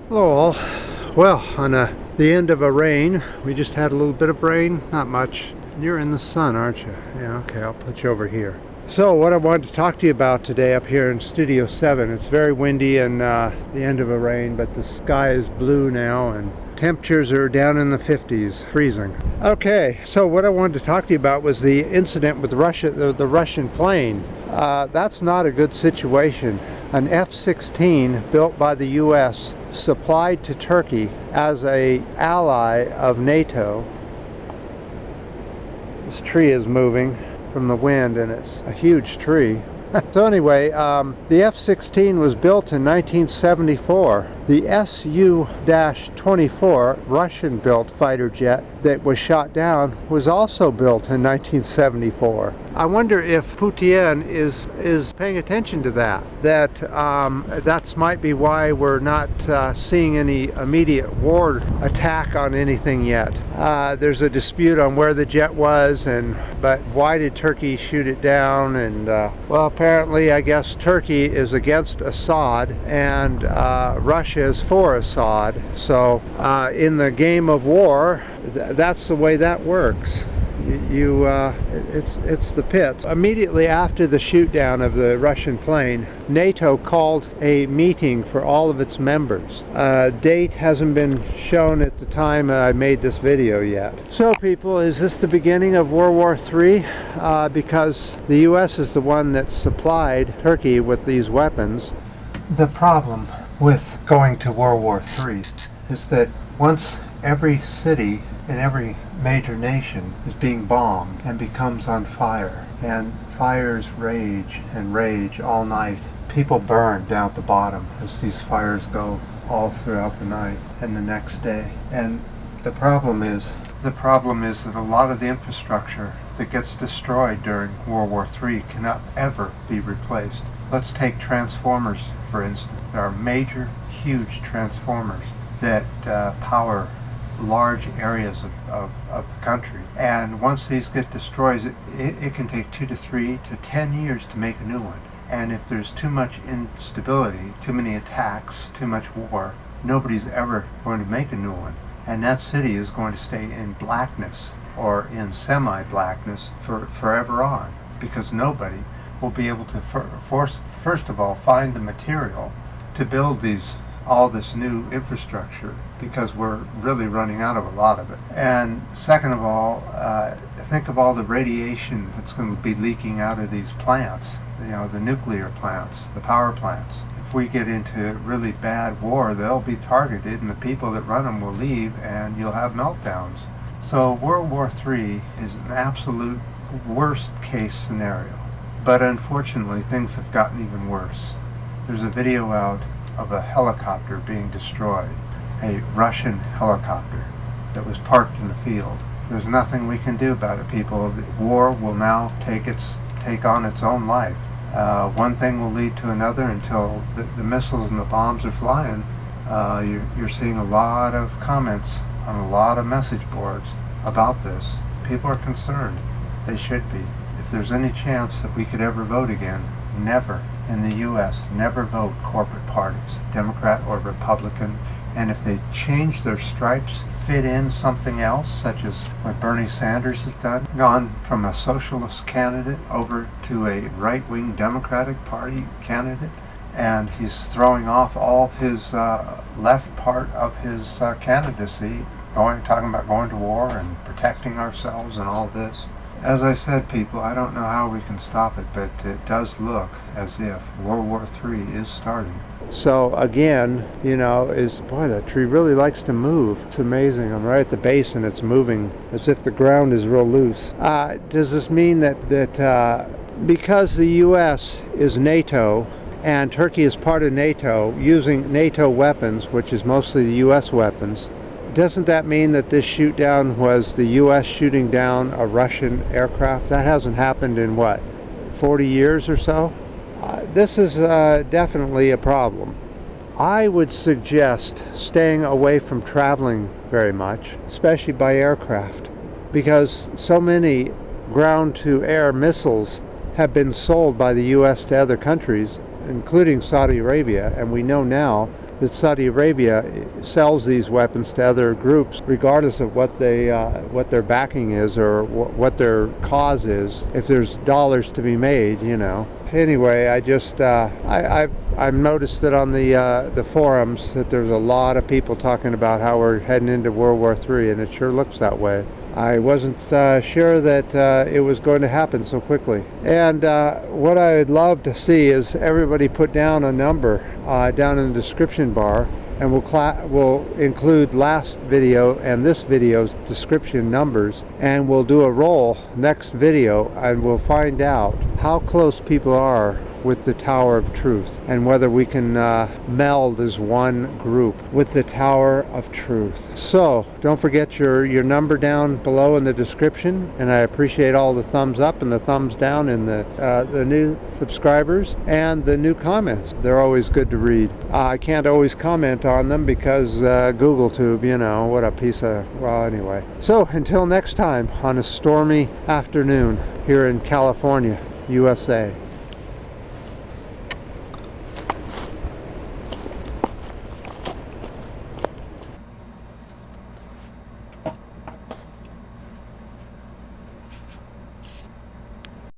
Hello all. Well, on the end of a rain, we just had a little bit of rain, not much. You're in the sun, aren't you? Yeah, okay, I'll put you over here. So what I wanted to talk to you about today up here in Studio 7, it's very windy and the end of a rain, but the sky is blue now and temperatures are down in the 50s, freezing. Okay, so what I wanted to talk to you about was the incident with Russia, the Russian plane. That's not a good situation. An F-16 built by the U.S. supplied to Turkey as an ally of NATO. This tree is moving from the wind and it's a huge tree. So anyway, the F-16 was built in 1974. The Su-24 Russian-built fighter jet that was shot down was also built in 1974. I wonder if Putin is paying attention to that. That might be why we're not seeing any immediate war attack on anything yet. There's a dispute on where the jet was, but why did Turkey shoot it down? And well, apparently, I guess Turkey is against Assad and Russia is for Assad. So in the game of war, that's the way that works. It's the pits. Immediately after the shoot down of the Russian plane, NATO called a meeting for all of its members. Date hasn't been shown at the time I made this video yet. So people, is this the beginning of World War III? Because the US is the one that supplied Turkey with these weapons. The problem with going to World War III is that once every city in every major nation is being bombed and becomes on fire, and fires rage and rage all night. People burn down at the bottom as these fires go all throughout the night and the next day. And the problem is that a lot of the infrastructure that gets destroyed during World War III cannot ever be replaced. Let's take transformers, for instance. There are major, huge transformers that power large areas of the country, and once these get destroyed, it can take 2 to 3 to 10 years to make a new one. And if there's too much instability, too many attacks, too much war, nobody's ever going to make a new one, and that city is going to stay in blackness or in semi-blackness forever on, because nobody will be able to first of all find the material to build all this new infrastructure, because we're really running out of a lot of it. And second of all, think of all the radiation that's going to be leaking out of these plants, the nuclear plants, the power plants. If we get into really bad war, they'll be targeted and the people that run them will leave and you'll have meltdowns. So World War III is an absolute worst case scenario. But unfortunately, things have gotten even worse. There's a video out of a helicopter being destroyed, a Russian helicopter that was parked in the field. There's nothing we can do about it, people. War will now take on its own life. One thing will lead to another until the missiles and the bombs are flying. You're seeing a lot of comments on a lot of message boards about this. People are concerned. They should be. If there's any chance that we could ever vote again, never in the U.S., never vote corporate parties, Democrat or Republican. And if they change their stripes, fit in something else, such as what Bernie Sanders has done, gone from a socialist candidate over to a right-wing Democratic Party candidate, and he's throwing off all of his left part of his candidacy, talking about going to war and protecting ourselves and all this. As I said, people, I don't know how we can stop it, but it does look as if World War III is starting. So again, boy, that tree really likes to move. It's amazing. I'm right at the base and it's moving as if the ground is real loose. Does this mean that because the U.S. is NATO and Turkey is part of NATO, using NATO weapons, which is mostly the U.S. weapons, doesn't that mean that this shoot down was the U.S. shooting down a Russian aircraft? That hasn't happened in 40 years or so? This is definitely a problem. I would suggest staying away from traveling very much, especially by aircraft, because so many ground-to-air missiles have been sold by the U.S. to other countries including Saudi Arabia, and we know now that Saudi Arabia sells these weapons to other groups regardless of what their backing is or what their cause is. If there's dollars to be made, you know. Anyway, I just I've noticed that on the forums that there's a lot of people talking about how we're heading into World War III, and it sure looks that way. I wasn't sure that it was going to happen so quickly. And what I would love to see is everybody put down a number down in the description bar, and we'll include last video and this video's description numbers, and we'll do a roll next video, and we'll find out how close people are with the Tower of Truth, and whether we can meld as one group with the Tower of Truth. So don't forget your number down below in the description, and I appreciate all the thumbs up and the thumbs down and the new subscribers and the new comments. They're always good to read. I can't always comment on them because Google Tube, you know, what a piece of, well, anyway. So until next time on a stormy afternoon here in California, USA.